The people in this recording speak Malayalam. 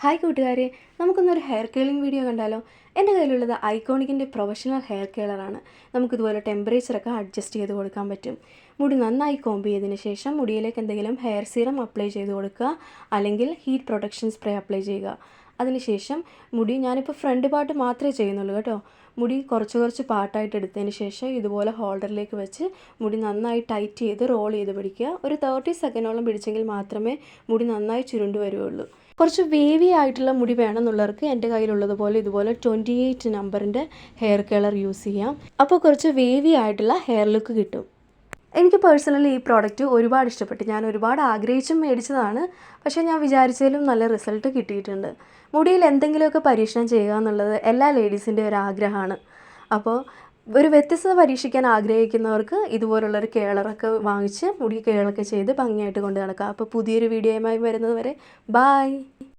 ഹായ് കൂട്ടുകാരെ, നമുക്കൊന്നൊരു ഹെയർ കെയറിങ് വീഡിയോ കണ്ടാലോ? എൻ്റെ കയ്യിലുള്ളത് ഐക്കോണിക്കിൻ്റെ പ്രൊഫഷണൽ ഹെയർ കെയറാണ്. നമുക്കിതുപോലെ ടെമ്പറേച്ചറൊക്കെ അഡ്ജസ്റ്റ് ചെയ്ത് കൊടുക്കാൻ പറ്റും. മുടി നന്നായി കോംബ് ചെയ്തതിന് ശേഷം മുടിയിലേക്ക് എന്തെങ്കിലും ഹെയർ സീറം അപ്ലൈ ചെയ്ത് കൊടുക്കുക, അല്ലെങ്കിൽ ഹീറ്റ് പ്രൊട്ടക്ഷൻ സ്പ്രേ അപ്ലൈ ചെയ്യുക. അതിനുശേഷം മുടി ഞാനിപ്പോൾ ഫ്രണ്ട് പാർട്ട് മാത്രമേ ചെയ്യുന്നുള്ളൂ കേട്ടോ. മുടി കുറച്ച് പാർട്ടായിട്ട് എടുത്തതിന് ശേഷം ഇതുപോലെ ഹോൾഡറിലേക്ക് വെച്ച് മുടി നന്നായി ടൈറ്റ് ചെയ്ത് റോൾ ചെയ്ത് പിടിക്കുക. ഒരു 30 സെക്കൻഡോളം പിടിച്ചെങ്കിൽ മാത്രമേ മുടി നന്നായി ചുരുണ്ട് വരുള്ളൂ. കുറച്ച് വേവി ആയിട്ടുള്ള മുടി വേണമെന്നുള്ളവർക്ക് എൻ്റെ കയ്യിലുള്ളതുപോലെ ഇതുപോലെ 28 നമ്പറിൻ്റെ ഹെയർ കളർ യൂസ് ചെയ്യാം. അപ്പോൾ കുറച്ച് വേവി ആയിട്ടുള്ള ഹെയർ ലുക്ക് കിട്ടും. എനിക്ക് പേഴ്സണലി ഈ പ്രോഡക്റ്റ് ഒരുപാട് ഇഷ്ടപ്പെട്ടു. ഞാൻ ഒരുപാട് ആഗ്രഹിച്ചും മേടിച്ചതാണ്. പക്ഷേ ഞാൻ വിചാരിച്ചതിലും നല്ല റിസൾട്ട് കിട്ടിയിട്ടുണ്ട്. മുടിയിൽ എന്തെങ്കിലുമൊക്കെ പരീക്ഷണം ചെയ്യുക എന്നുള്ളത് എല്ലാ ലേഡീസിൻ്റെ ഒരു ആഗ്രഹമാണ്. അപ്പോൾ ഒരു വ്യത്യസ്തത പരീക്ഷിക്കാൻ ആഗ്രഹിക്കുന്നവർക്ക് ഇതുപോലുള്ളൊരു കേളറൊക്കെ വാങ്ങിച്ച് മുടി കേളൊക്കെ ചെയ്ത് ഭംഗിയായിട്ട് കൊണ്ട് നടക്കുക. അപ്പോൾ പുതിയൊരു വീഡിയോയുമായി വരുന്നത് വരെ ബായ്.